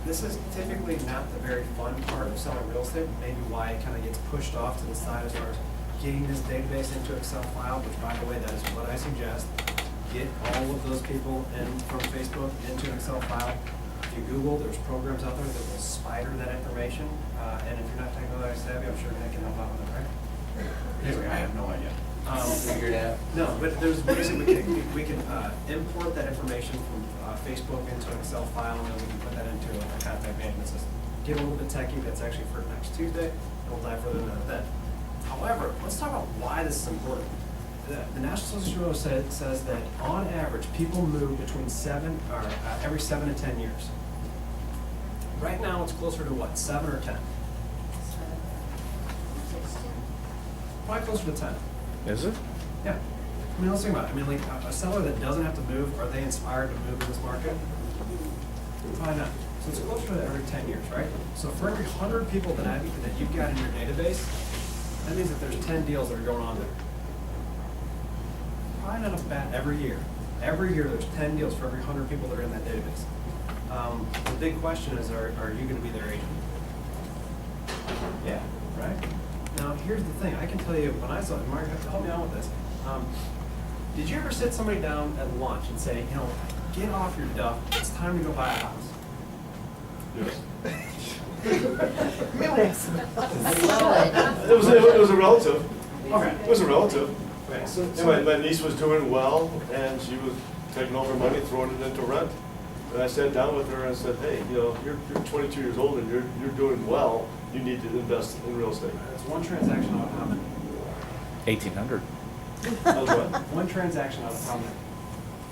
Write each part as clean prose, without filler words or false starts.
this is typically not the very fun part of selling real estate, maybe why it kind of gets pushed off to the side as far as getting this database into Excel file, which by the way, that is what I suggest. Get all of those people in from Facebook into an Excel file. If you Google, there's programs out there that will spider that information. And if you're not technically savvy, I'm sure Nick can help out with it, right? Anyway, I have no idea. Figured out. No, but there's basically, we can import that information from Facebook into an Excel file, and then we can put that into a contact management system. Get a little bit techy, that's actually for next Tuesday, and we'll dive further into that then. However, let's talk about why this is important. The National Association of Realtors says that on average, people move between every 7 to 10 years. Right now, it's closer to what, 7 or 10? Probably closer to 10. Is it? Yeah. I mean, let's think about it. I mean, like a seller that doesn't have to move, are they inspired to move in this market? Probably not. So it's closer to every 10 years, right? So for every 100 people that you've got in your database, that means that there's 10 deals that are going on there. Probably not a bad every year. Every year there's 10 deals for every 100 people that are in that database. The big question is, are you going to be their agent? Yeah, right? Now, here's the thing. I can tell you, when I saw it, Mark, help me out with this. Did you ever sit somebody down at lunch and say, you know, get off your duff, it's time to go buy a house? Yes. Solid. It was a relative. Okay. It was a relative. Right. And my niece was doing well, and she was taking over money, throwing it into rent. And I sat down with her and said, hey, you know, you're 22 years old and you're doing well. You need to invest in real estate. It's one transaction out of how many? 1,800. I was what? One transaction out of how many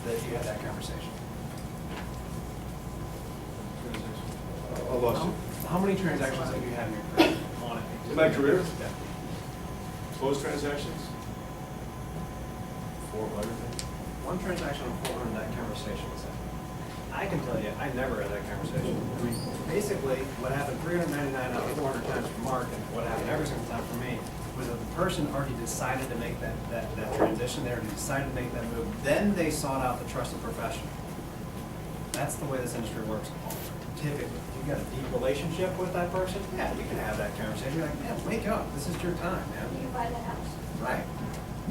that you had that conversation? I lost you. How many transactions have you had in your career on it? In my career? Yeah. Closed transactions? 400. One transaction on 400, that conversation was had. I can tell you, I never had that conversation. I mean, basically, what happened 399 out of 400 times for Mark, and what happened every single time for me, was that the person already decided to make that transition, they already decided to make that move, then they sought out the trusted professional. That's the way this industry works. Typically, if you've got a deep relationship with that person, yeah, you can have that conversation. You're like, man, wake up, this is your time, man. You buy the house. Right.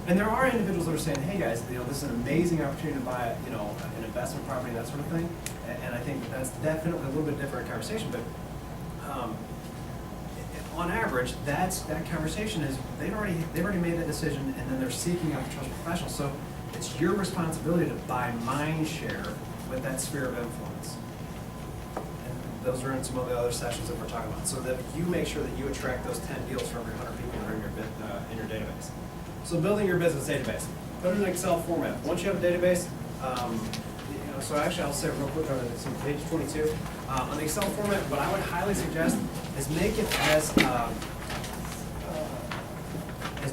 And there are individuals that are saying, hey guys, you know, this is an amazing opportunity to buy, you know, an investment property, that sort of thing. And I think that's definitely a little bit different conversation, but on average, that conversation is they've already made that decision, and then they're seeking out a trusted professional. So it's your responsibility to buy mind share with that sphere of influence. And those are in some of the other sessions that we're talking about. So that you make sure that you attract those 10 deals for every 100 people that are in your database. So building your business database, put it in an Excel format. Once you have a database, you know, so actually I'll say it real quick on page 22. On the Excel format, what I would highly suggest is make it as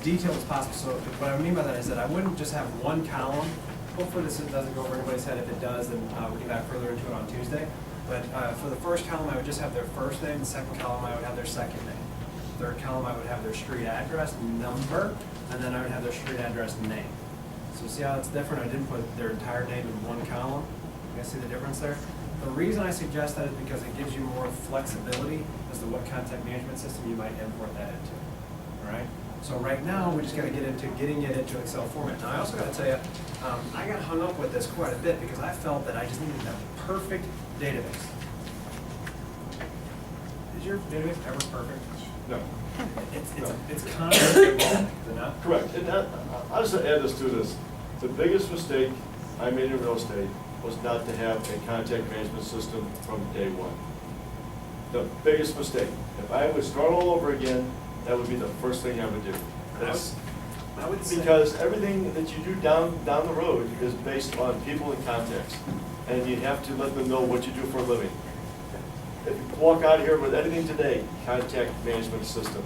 detailed as possible. So what I mean by that is that I wouldn't just have one column. Hopefully this doesn't go over anybody's head. If it does, then we'll get back further into it on Tuesday. But for the first column, I would just have their first name. The second column, I would have their second name. Third column, I would have their street address, number, and then I would have their street address name. So see how it's different? I didn't put their entire name in one column. You guys see the difference there? The reason I suggest that is because it gives you more flexibility as to what content management system you might import that into. All right? So right now, we just got to get into getting it into Excel format. Now, I also got to tell you, I got hung up with this quite a bit because I felt that I just needed that perfect database. Is your database ever perfect? No. It's constantly evolving, is it not? Correct. And I'll just add this to this. The biggest mistake I made in real estate was not to have a contact management system from day one. The biggest mistake. If I would start all over again, that would be the first thing I would do. I would say, Because everything that you do down the road is based on people and contacts. And you have to let them know what you do for a living. If you walk out of here with anything today, contact management system.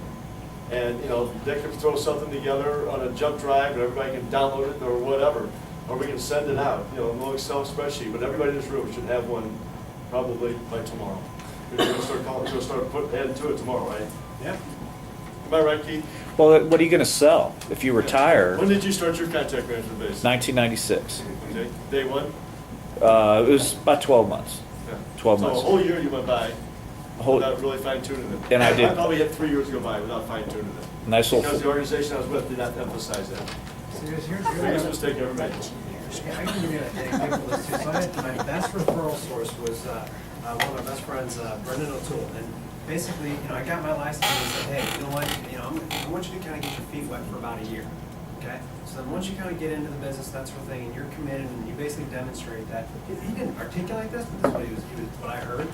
And, you know, they can throw something together on a jump drive and everybody can download it or whatever. Or we can send it out, you know, a little Excel spreadsheet. But everybody in this room should have one probably by tomorrow. We're going to start adding to it tomorrow, right? yeah. Am I right, Keith? Well, what are you going to sell if you retire? When did you start your contact management base? 1996. Okay, day one? It was about 12 months. Yeah. 12 So months. a whole year you went by A whole- without really fine tuning it. And I did- I probably had 3 years go by without fine tuning it. And I sold, Because the organization I was with did not emphasize that. So here's Biggest mistake I ever made. Yeah, I can give you an example of this too. So my best referral source was one of my best friends, Brendan O'Toole. And basically, I got my license and he said, hey, you know what, I want you to kind of get your feet wet for about a year, okay? So then once you kind of get into the business, that sort of thing, and you're committed and you basically demonstrate that, he didn't articulate this, but this is what I heard,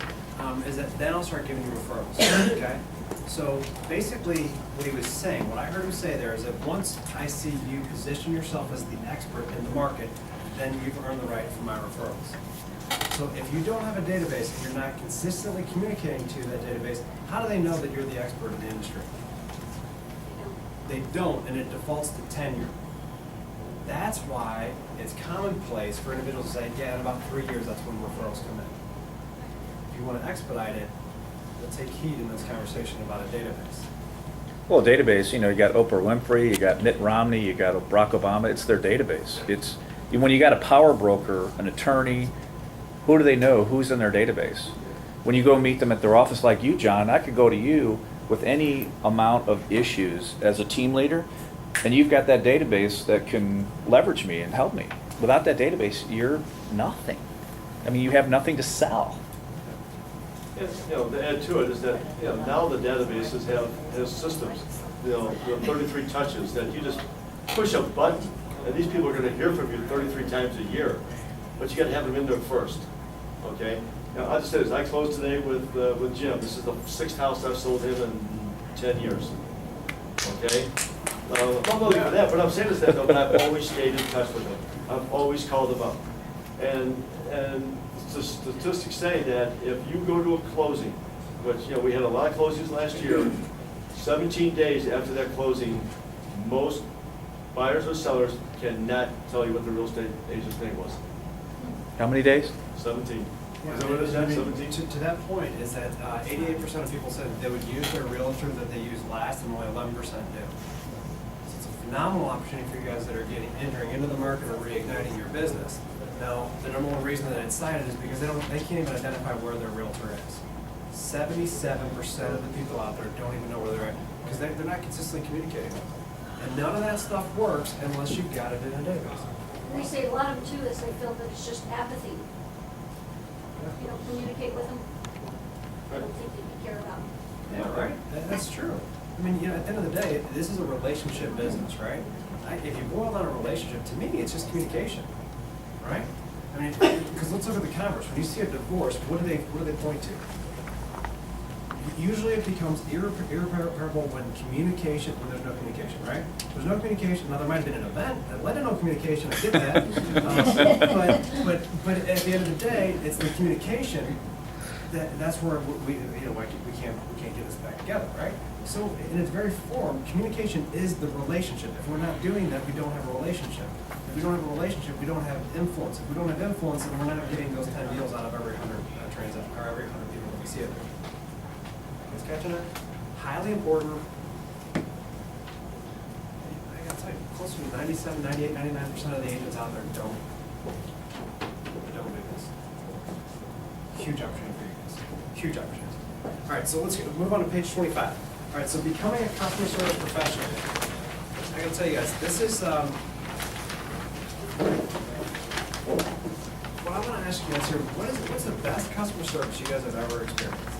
is that then I'll start giving you referrals, okay? So basically, what he was saying, what I heard him say there is that once I see you position yourself as the expert in the market, then you've earned the right for my referrals. So if you don't have a database and you're not consistently communicating to that database, how do they know that you're the expert in the industry? They don't, and it defaults to tenure. That's why it's commonplace for individuals to say, yeah, in about 3 years, that's when referrals come in. If you want to expedite it, we'll take heed in this conversation about a database. well, database, you got Oprah Winfrey, you got Mitt Romney, you got Barack Obama, it's their database. It's, when you got a power broker, an attorney, who do they know? Who's in their database? When you go meet them at their office like you, John, I could go to you with any amount of issues as a team leader, and you've got that database that can leverage me and help me. Without that database, you're nothing. I mean, you have nothing to sell. And, to add to it is that, now the databases have systems, the 33 touches that you just push a button, and these people are gonna hear from you 33 times a year, but you gotta have them in there first, okay? Now, I'll just say this, I closed today with Jim. This is the 6th house I've sold him in 10 years, okay? Not only for that, but I'm saying is that, though, but I've always stayed in touch with him. I've always called him up. And the statistics say that if you go to a closing, which, we had a lot of closings last year, 17 days after that closing, most buyers or sellers cannot tell you what the real estate agent's name was. How many days? 17. Is that what it is, I mean, 17? to that point, is that 88% of people said they would use their realtor that they used last, and only 11% do. So it's a phenomenal opportunity for you guys that are entering into the market or reigniting your business. Now, the number one reason that it's cited is because they can't even identify where their realtor is. 77% of the people out there don't even know where they're at, because they're not consistently communicating with them. And none of that stuff works unless you've got it in a database. They say a lot of them too is they feel that it's just apathy. You don't communicate with them. I don't think that you care about them. Yeah, right. That's true. I mean, at the end of the day, this is a relationship business, right? If you boil down a relationship, to me, it's just communication, right? I mean, because let's look at the converse. When you see a divorce, what do they point to? Usually it becomes irreparable when there's no communication, right? There's no communication. Now, there might have been an event that led to no communication, I get that. But at the end of the day, it's the communication that's where we can't get this back together, right? So in its very form, communication is the relationship. If we're not doing that, we don't have a relationship. If we don't have a relationship, we don't have influence. If we don't have influence, then we're not getting those 10 deals out of every 100 transactions or every 100 people that we see it there. Catching it? Highly important. I gotta tell you, close to 97, 98, 99% of the agents out there don't do this. Huge opportunity for you guys. Huge opportunity. All right, so let's move on to page 25. All right, so becoming a customer service professional. I gotta tell you guys, this is what I want to ask you guys here. What's the best customer service you guys have ever experienced?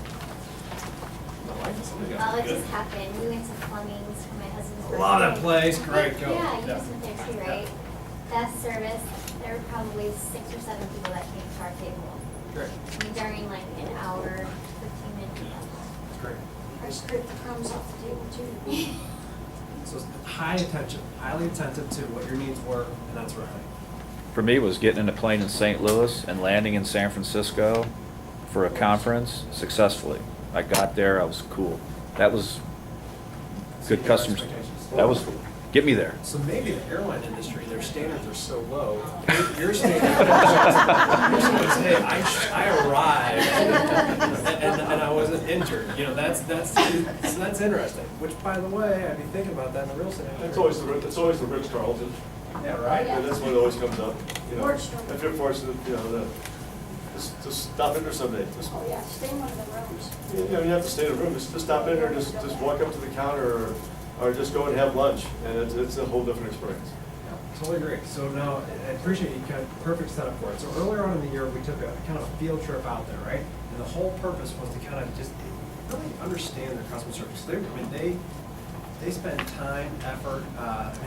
Oh, it just happened. We went to Fleming's for my husband's birthday. Love that place. Great, go. Yeah, you just went there too, right? Best service. There were probably 6 or 7 people that came to our table. Great. During like an hour, 15 minutes. That's great. I scraped the crumbs off the table too. So it's highly attentive to what your needs were, and that's right. For me, it was getting in a plane in St. Louis and landing in San Francisco for a conference successfully. I got there, I was cool. That was good Your customers. expectations. That was, get me there. So maybe the airline industry, their standards are so low. Your standard is, hey, I arrived and I wasn't injured. That's interesting. Which, by the way, I'd be thinking about that in the real estate industry. It's always the Ritz Carlton. Yeah, right. And that's what always comes up. Nordstrom. If you're fortunate, Just stop in there someday. Just, Oh, yeah, stay in one of the rooms. you know, you have to stay in a room, just stop in there, just walk up to the counter, or just go and have lunch, and it's a whole different experience. Yeah, totally agree. So now, I appreciate you, kind of perfect setup for it. So earlier on in the year, we took a kind of a field trip out there, right? And the whole purpose was to kind of just really understand their customer service. They spend time, effort,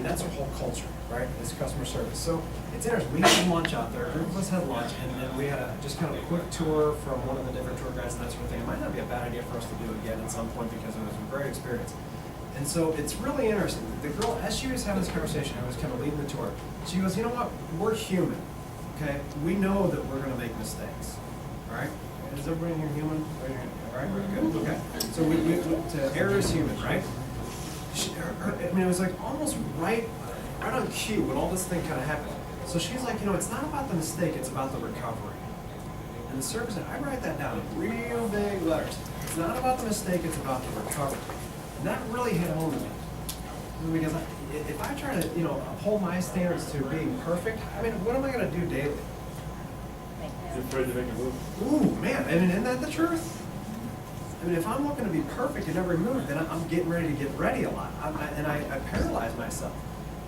that's their whole culture, right? It's customer service. So it's interesting, we had lunch out there, a group of us had lunch, and then we had just kind of a quick tour from one of the different tour guides and that sort of thing. It might not be a bad idea for us to do again at some point because it was a great experience. And so it's really interesting. The girl, as she was having this conversation, I was kind of leading the tour, she goes, you know what, we're human, okay? We know that we're gonna make mistakes, all right? Is everybody here human? All right, we're good, okay. So to err is human, right? It was like almost right on cue when all this thing kind of happened. So she's like, it's not about the mistake, it's about the recovery. And the service, I write that down in real big letters. It's not about the mistake, it's about the recovery. And that really hit home to me. Because if I try to, uphold my standards to being perfect, what am I going to do daily? You're afraid to make a move. Ooh, man, isn't that the truth? If I'm looking to be perfect in every move, then I'm getting ready to get ready a lot. I paralyze myself.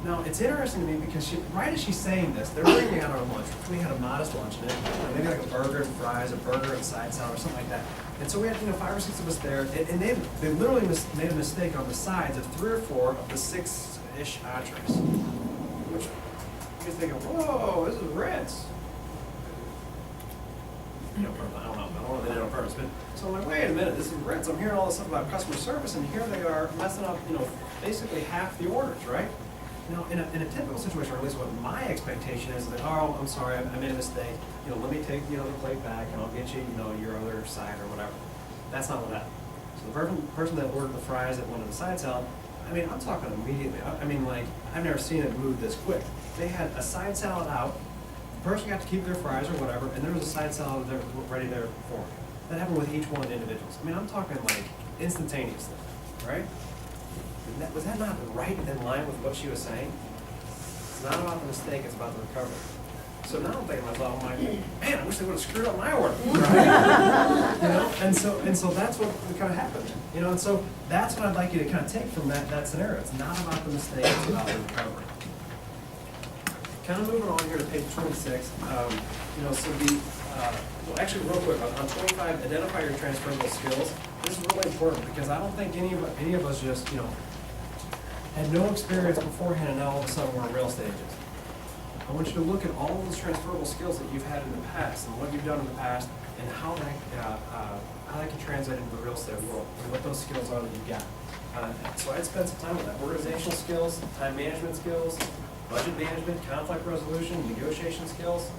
Now, it's interesting to me because right as she's saying this, they're bringing out our lunch. We had a modest lunch in it, maybe like a burger and fries, a burger and side salad, or something like that. And so we had 5 or 6 of us there, and they literally made a mistake on the sides of 3 or 4 of the 6-ish entrees. Which you're thinking, whoa, this is Ritz. I don't know if they did it on purpose, but so I'm like, wait a minute, this is Ritz. I'm hearing all this stuff about customer service, and here they are messing up, basically half the orders, right? Now, in a typical situation, or at least what my expectation is, that, oh, I'm sorry, I made a mistake. Let me take the other plate back, and I'll get you, your other side or whatever. That's not what happened. So the person that ordered the fries that wanted the side salad, I'm talking immediately. I've never seen it move this quick. They had a side salad out. The person got to keep their fries or whatever, and there was a side salad there ready there for them. That happened with each one individuals. I'm talking like instantaneously, right? Was that not right in line with what she was saying? It's not about the mistake, it's about the recovery. So now I'm thinking to myself, I'm like, man, I wish they would have screwed up my order. Right? And so that's what kind of happened. And so that's what I'd like you to kind of take from that scenario. It's not about the mistake, it's about the recovery. Kind of moving on here to page 26. Actually real quick, on 25, identify your transferable skills. This is really important because I don't think any of us just, had no experience beforehand and now all of a sudden we're real estate agents. I want you to look at all of those transferable skills that you've had in the past and what you've done in the past and how that can translate into the real estate world and what those skills are that you've got. So I'd spend some time with that. Organizational skills, time management skills, budget management, conflict resolution, negotiation skills.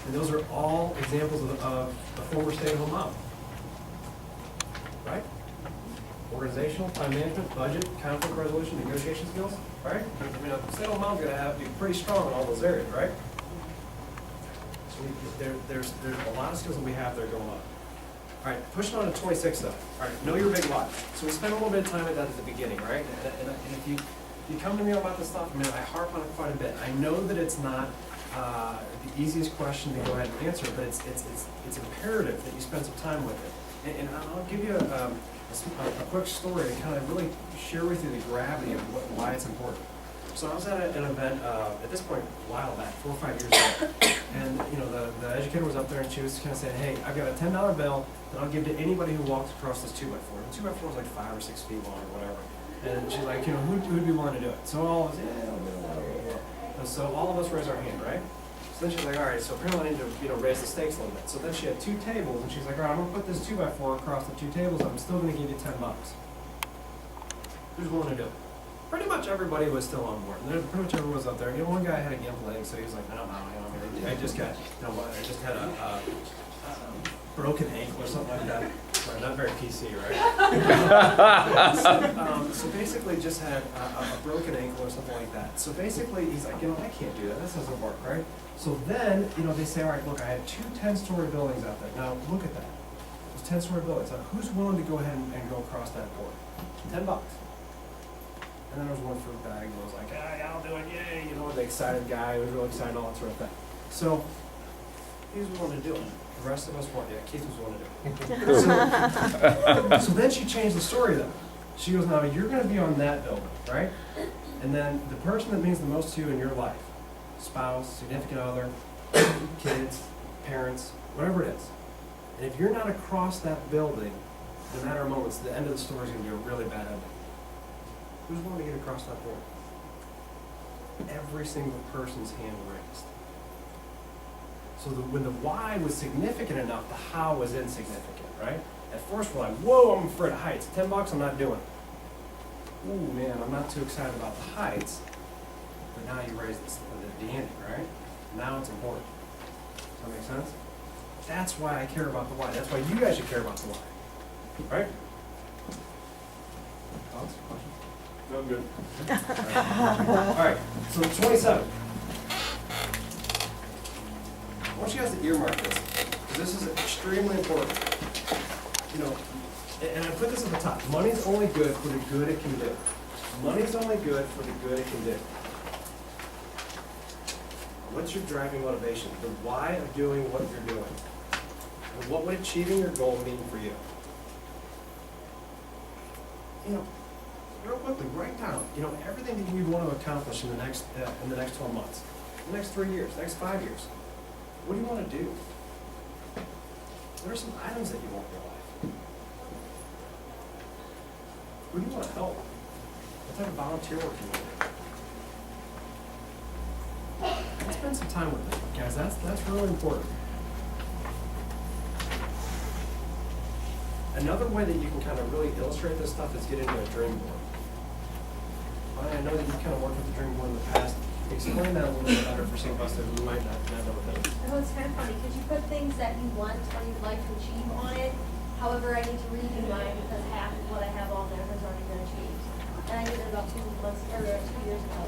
And those are all examples of a former stay-at-home mom. Right? Organizational, time management, budget, conflict resolution, negotiation skills, right? A stay-at-home mom's gonna have to be pretty strong in all those areas, right? So there's a lot of skills that we have that are going on. All right, pushing on to 26 though. All right, know your big why. So we spent a little bit of time at that at the beginning, right? And if you come to me about this stuff, I harp on it quite a bit. I know that it's not the easiest question to go ahead and answer, but it's imperative that you spend some time with it. And I'll give you a quick story to kind of really share with you the gravity of why it's important. So I was at an event at this point a while back, 4 or 5 years ago, and the educator was up there and she was kind of saying, "Hey, I've got a $10 bill that I'll give to anybody who walks across this 2x4." The 2x4 was like 5 or 6 feet long or whatever. And she's like, who'd be willing to do it? So all of us, yeah, and so all of us raised our hand, right? So then she's like, all right, so apparently I need to raise the stakes a little bit. So then she had 2 tables, and she's like, all right, I'm gonna put this 2x4 across the 2 tables. I'm still gonna give you $10. Who's willing to do it? Pretty much everybody was still on board. And pretty much everyone was up there. One guy had a gimp leg, so he was like, no, I just got, I just had a broken ankle or something like that. Right, not very PC, right? So basically just had a broken ankle or something like that. So basically he's like, I can't do that. This doesn't work, right? So then, they say, all right, look, I had 2 10-story buildings out there. Now, look at that. Those 10-story buildings. Now, who's willing to go ahead and go across that board? $10. And then there was one fruit bag who was like, hey, I'll do it, yay, the excited guy who was really excited, all that sort of thing. So He was willing to do it. The rest of us weren't. Yeah, Keith was willing to do it. So then she changed the story though. She goes, now you're gonna be on that building, right? And then the person that means the most to you in your life, spouse, significant other, kids, parents, whatever it is. And if you're not across that building, in a matter of moments, the end of the story is gonna be a really bad ending. Who's willing to get across that board? Every single person's hand raised. So when the why was significant enough, the how was insignificant, right? At first we're like, whoa, I'm afraid of heights. $10, I'm not doing it. Ooh, man, I'm not too excited about the heights. But now you raise the ante, right? Now it's important. Does that make sense? That's why I care about the why. That's why you guys should care about the why. Right? Thoughts, questions? No, I'm good. All right, so 27. I want you guys to earmark this, because this is extremely important. You know, and I put this at the top. Money's only good for the good it can do. Money's only good for the good it can do. What's your driving motivation? The why of doing what you're doing. And what would achieving your goal mean for you? You know, real quickly, write down, you know, everything that you want to accomplish in the next 12 months, the next 3 years, the next 5 years. What do you want to do? What are some items that you want in your life? Who do you want to help? What type of volunteer work do you want to do? Let's spend some time with them, guys. That's really important. Another way that you can kind of really illustrate this stuff is get into a dream board. I know that you've kind of worked with the dream board in the past. Explain that a little bit better for some of us that we might not know what that is. Oh, it's kind of funny, because you put things that you want or you'd like to achieve on it. However, I need to redo mine because half of what I have on there has already been achieved. And I did it about 2 months, or 2 years ago.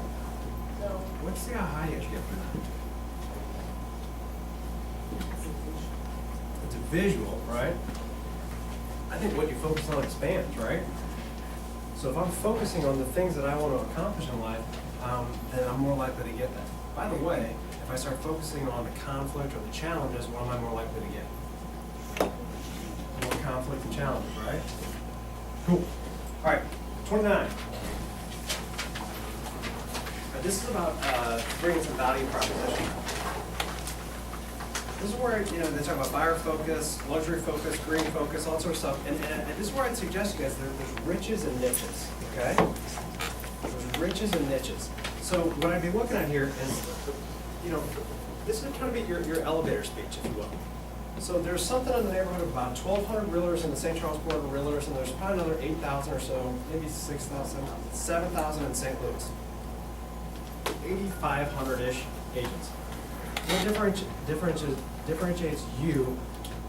So, What's the aha you get from that? It's a visual, right? I think what you focus on expands, right? So if I'm focusing on the things that I want to accomplish in life, then I'm more likely to get that. By the way, if I start focusing on the conflict or the challenges, what am I more likely to get? More conflict and challenges, right? Cool. All right, 29. This is about bringing some value proposition. This is where, you know, they talk about buyer focus, luxury focus, green focus, all sorts of stuff. And this is where I'd suggest you guys, there's riches and niches, okay? There's riches and niches. So what I'd be looking at here is, you know, this is kind of be your elevator speech, if you will. So there's something in the neighborhood of about 1,200 realtors in the St. Charles Board of Realtors, and there's probably another 8,000 or so, maybe 6,000, 7,000 in St. Louis. 8,500-ish agents. What differentiates you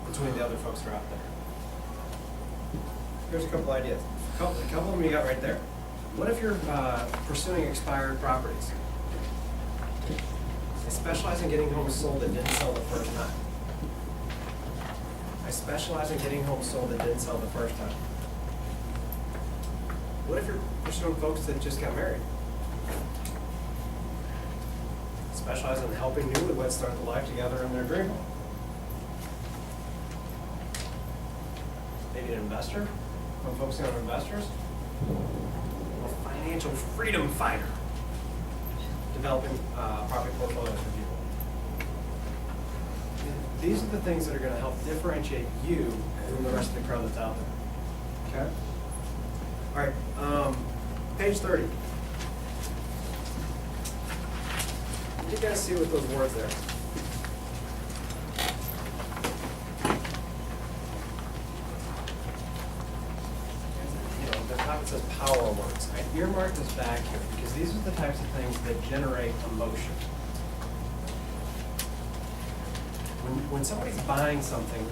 between the other folks that are out there? Here's a couple ideas. A couple of them you got right there. What if you're pursuing expired properties? I specialize in getting homes sold that didn't sell the first time. I specialize in getting homes sold that didn't sell the first time. What if you're pursuing folks that just got married? Specialize in helping newlyweds start the life together in their dream home. Maybe an investor? If I'm focusing on investors? A financial freedom fighter. Developing property portfolios for people. These are the things that are going to help differentiate you from the rest of the crowd that's out there. Okay? All right, page 30. Did you guys see what those words there? You know, the top it says power words. I earmarked this back here because these are the types of things that generate emotion. When somebody's buying something,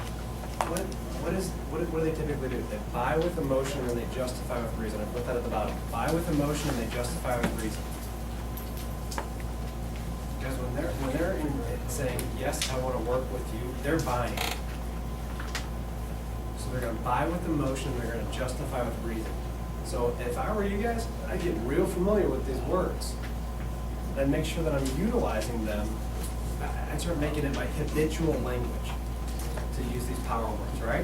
what do they typically do? They buy with emotion and they justify with reason. I put that at the bottom. Buy with emotion and they justify with reason. Because when they're saying, yes, I want to work with you, they're buying. So they're going to buy with emotion, they're going to justify with reason. So if I were you guys, I'd get real familiar with these words and make sure that I'm utilizing them. I'd start making it my habitual language to use these power words, right?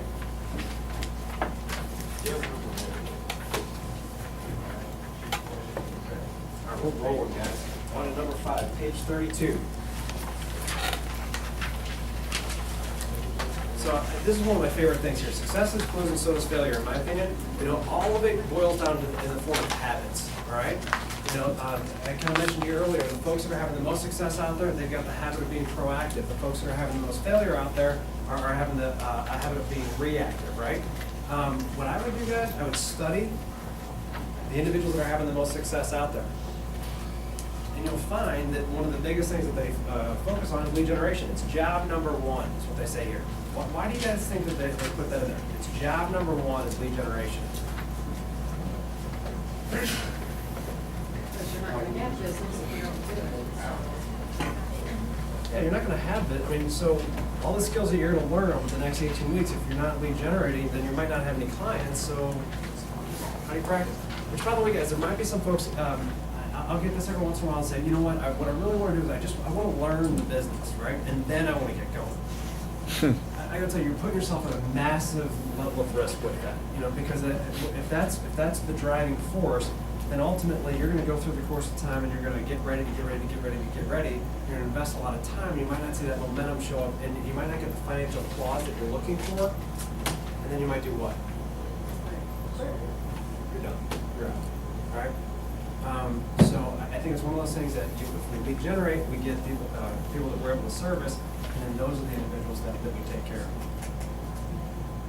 All right, we'll roll it, guys. On to number 5, page 32. So this is one of my favorite things here. Success is clues and so does failure, in my opinion. You know, all of it boils down to in the form of habits, all right? You know, I kind of mentioned here earlier, the folks that are having the most success out there, they've got the habit of being proactive. The folks that are having the most failure out there are having the a habit of being reactive, right? What I would do, guys, I would study the individuals that are having the most success out there. And you'll find that one of the biggest things that they focus on is lead generation. It's job number 1, is what they say here. Why do you guys think that they put that in there? It's job number 1 is lead generation. Because you're not gonna have business if you don't do it. Yeah, you're not gonna have it. I mean, so all the skills that you're gonna learn over the next 18 weeks, if you're not lead generating, then you might not have any clients, so how do you practice? Which, by the way, guys, there might be some folks, I'll get this every once in a while and say, you know what I really wanna do is I wanna learn the business, right? And then I wanna get going. I gotta tell you, you're putting yourself at a massive level of risk with that, you know, because if that's the driving force, then ultimately you're gonna go through the course of time and you're gonna get ready to get ready to get ready to get ready. You're gonna invest a lot of time, you might not see that momentum show up, and you might not get the financial applause that you're looking for, and then you might do what? You're done, you're out, all right? So I think it's one of those things that if we lead generate, we get people that we're able to service, and then those are the individuals that we take care of.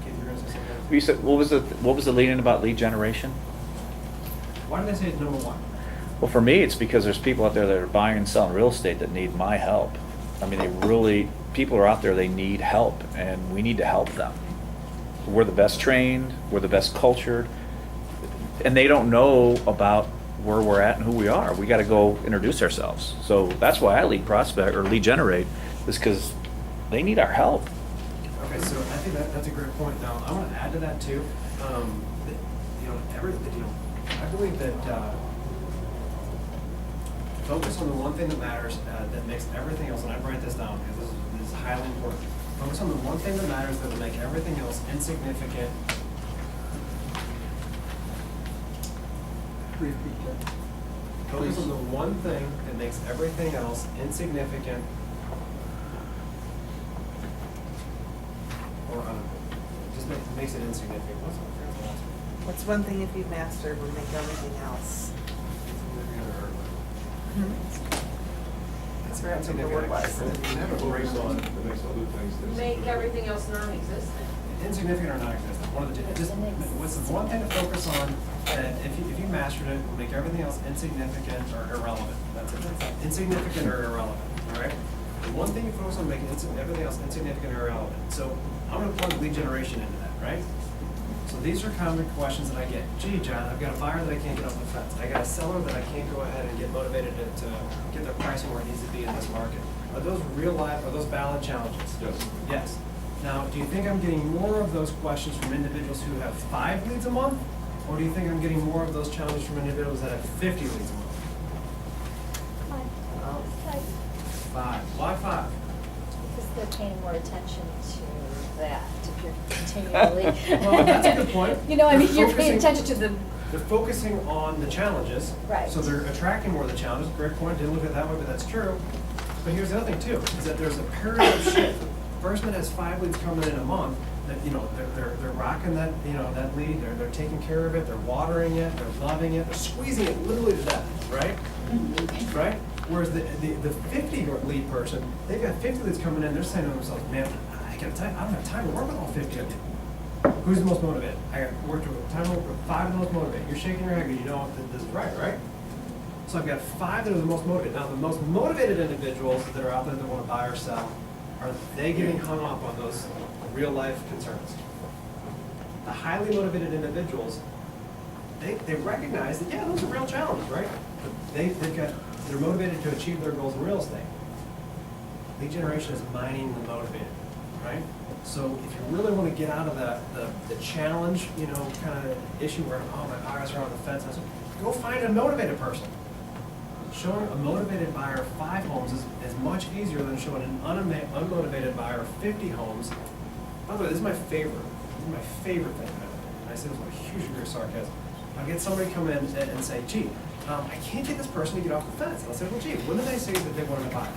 Keith, you're gonna say something? You said, what was the lead in about lead generation? Why did I say it's number 1? Well, for me, it's because there's people out there that are buying and selling real estate that need my help. I mean, people are out there, they need help, and we need to help them. We're the best trained, we're the best cultured, and they don't know about where we're at and who we are. We gotta go introduce ourselves. So that's why I lead prospect, or lead generate, is because they need our help. Okay, so I think that's a great point. Now, I want to add to that too. I believe that focus on the one thing that matters that makes everything else, and I write this down because this is highly important. Focus on the one thing that matters that will make everything else insignificant. Repeat that. Focus on the one thing that makes everything else insignificant or just makes it insignificant. What's the last one? What's one thing if you master will make everything else? That's very insignificant. Have a race on that makes other things. Make everything else non-existent. Insignificant or non-existent, one of the two. Just what's the one thing to focus on that if you mastered it, will make everything else insignificant or irrelevant. That's it. Insignificant or irrelevant. All right. The one thing you focus on making everything else insignificant or irrelevant. So I'm going to plug lead generation into that, right? So these are common questions that I get. Gee, John, I've got a buyer that I can't get off the fence. I got a seller that I can't go ahead and get motivated to get their pricing where it needs to be in this market. Are those real life? Are those valid challenges? Yes. Yes. Now, do you think I'm getting more of those questions from individuals who have 5 leads a month? Or do you think I'm getting more of those challenges from individuals that have 50 leads a month? 5. Why 5? Because they're paying more attention to that, if you're continually. Well, that's a good point. You know, I mean, They're you're paying focusing- attention to the, They're focusing on the challenges. Right. So they're attracting more of the challenges. Great point. Didn't look at it that way, but that's true. But here's the other thing too, is that there's a period of shift. Person that has 5 leads coming in a month, that, you know, they're rocking that, you know, that lead, they're taking care of it, they're watering it, they're loving it, they're squeezing it literally to death, right? Right? Whereas the 50 lead person, they've got 50 leads coming in, they're saying to themselves, man, I don't have time to work with all 50 of you. Who's the most motivated? I got worked with time to work with 5 of the most motivated. You're shaking your head because you know that this is right? So I've got 5 that are the most motivated. Now, the most motivated individuals that are out there that want to buy or sell, are they getting hung up on those real life concerns? The highly motivated individuals, they recognize that, yeah, those are real challenges, right? But they're motivated to achieve their goals in real estate. Lead generation is mining the motivated, right? So if you really want to get out of the challenge, you know, kind of issue where, oh, my buyers are on the fence, go find a motivated person. Showing a motivated buyer 5 homes is much easier than showing an unmotivated buyer 50 homes. By the way, this is my favorite. This is my favorite thing about it. And I say this with a huge degree of sarcasm. I'll get somebody come in and say, gee, I can't get this person to get off the fence. And I'll say, well, gee, when did they say that they wanted to buy?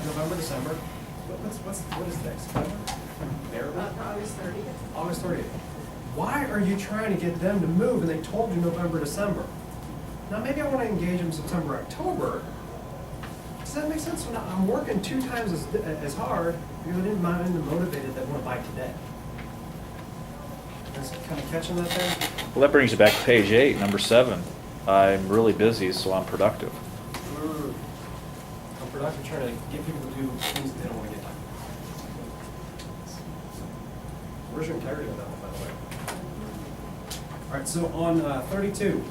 November, December. What is next? September? August 30th. August 30th. Why are you trying to get them to move and they told you November, December? Now, maybe I want to engage them September, October. Does that make sense? So now I'm working 2 times as hard because I didn't mind the motivated that want to buy today. Is kind of catching that there? Well, that brings you back to page 8, number 7. I'm really busy, so I'm productive. I'm productive trying to get people to do things that they don't want to get done. Where's your integrity with that one, by the way? All right, so on 32,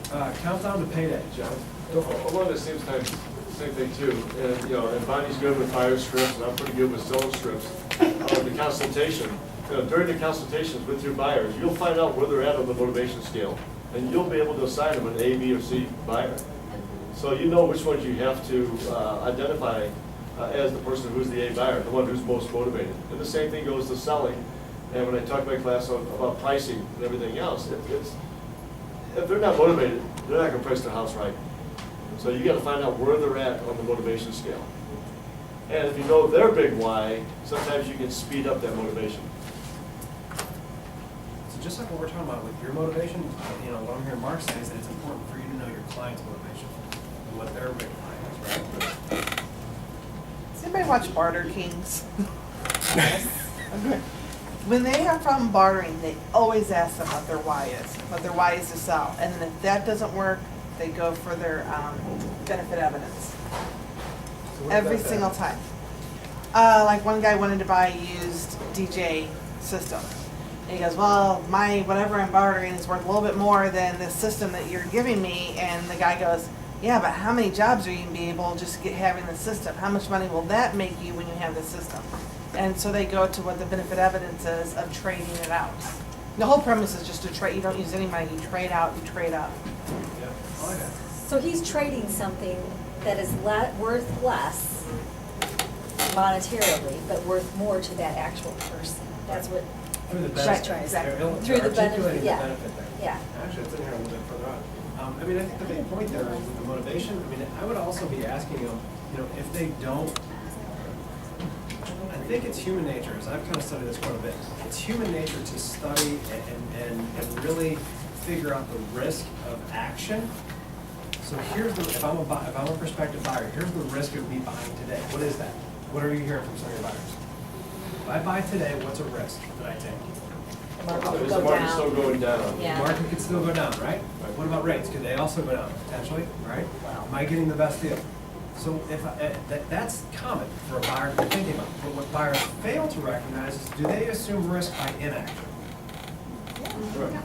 countdown to payday, John. Go for it. Along the same thing too, and, and Bonnie's good with buyer strips, and I'm pretty good with seller strips. The consultation, during the consultations with your buyers, you'll find out where they're at on the motivation scale, and you'll be able to assign them an A, B, or C buyer. So you know which ones you have to identify as the person who's the A buyer, the one who's most motivated. And the same thing goes to selling. And when I talk to my class about pricing and everything else, if they're not motivated, they're not going to price their house right. So you got to find out where they're at on the motivation scale. And if you know their big why, sometimes you can speed up that motivation. So just like what we're talking about with your motivation, what I'm hearing Mark say is that it's important for you to know your client's motivation and what their big why is, right? Does anybody watch Barter Kings? Yes. Okay. When they have problem bartering, they always ask them what their why is. What their why is to sell. And then if that doesn't work, they go for their benefit evidence. So what Every is that single then? time. Like one guy wanted to buy a used DJ system. And he goes, well, my whatever I'm bartering is worth a little bit more than this system that you're giving me. And the guy goes, yeah, but how many jobs are you going to be able just having the system? How much money will that make you when you have the system? And so they go to what the benefit evidence is of trading it out. The whole premise is just to trade. You don't use any money. You trade out. You trade up. Yeah, I like that. So he's trading something that is worth less monetarily, but worth more to that actual person. That's what Through the she's benefit. trying to say. They're Through the benefit, articulating the yeah. benefit there. Yeah. Actually, it's in here a little bit further on. I think the main point there with the motivation, I would also be asking them, if they don't, I think it's human nature, as I've kind of studied this quite a bit, it's human nature to study and really figure out the risk of action. So here's if I'm a prospective buyer, here's the risk of me buying today. What is that? What are you hearing from some of your buyers? If I buy today, what's a risk that I take? The market will Is the go market still down. going down? Yeah. The market could still go down, right? Right. What about rates? Could they also go down potentially, right? Am I getting the best deal? So if that's common for a buyer to be thinking about. But what buyers fail to recognize is, do they assume risk by inaction? Right.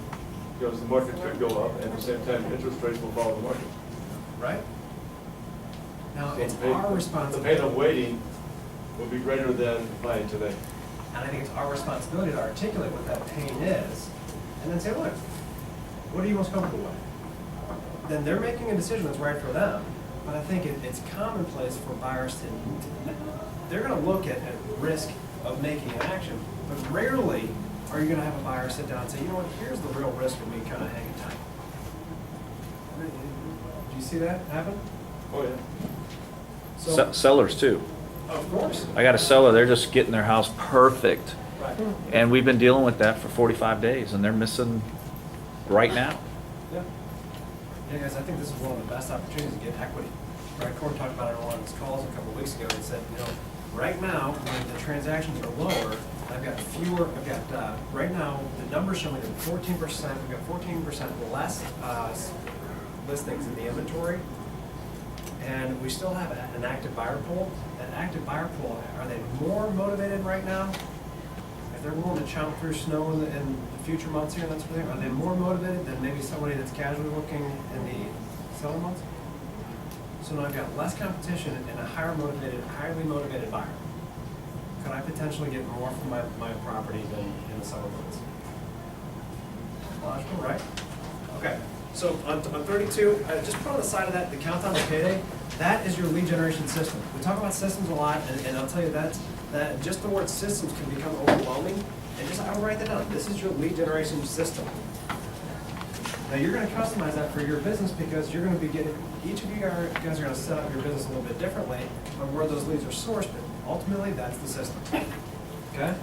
Because the market could go up, and at the same time, interest rates will follow the market. Right? Now, So it's the pain- our The responsibility. pain of waiting will be greater than buying today. And I think it's our responsibility to articulate what that pain is, and then say, look, what are you most comfortable with? Then they're making a decision that's right for them, but I think it's commonplace for buyers to, they're gonna look at risk of making an action, but rarely are you gonna have a buyer sit down and say, you know what, here's the real risk of me kind of hanging tight. Do you see that happen? Oh, yeah. So, Sellers too. of course. I got a seller, they're just getting their house perfect. Right. And we've been dealing with that for 45 days, and they're missing right now. Yeah. Yeah, guys, I think this is one of the best opportunities to get equity. Right, Corbin talked about it on one of his calls a couple of weeks ago. He said, right now, when the transactions are lower, right now, the numbers show me that 14%, we've got 14% less listings in the inventory. And we still have an active buyer pool. That active buyer pool, are they more motivated right now? If they're willing to chomp through snow in the future months here, and that sort of thing, are they more motivated than maybe somebody that's casually looking in the summer months? So now I've got less competition and a highly motivated buyer. Could I potentially get more from my property than in the summer months? Logical, right? Okay. So on 32, just put on the side of that, the countdown to payday, that is your lead generation system. We talk about systems a lot, and I'll tell you that just the word systems can become overwhelming, and just, I would write that down. This is your lead generation system. Now, you're gonna customize that for your business because you're gonna be getting, each of you guys are gonna set up your business a little bit differently on where those leads are sourced, but ultimately, that's the system. Okay?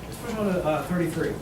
Let's push on to 33.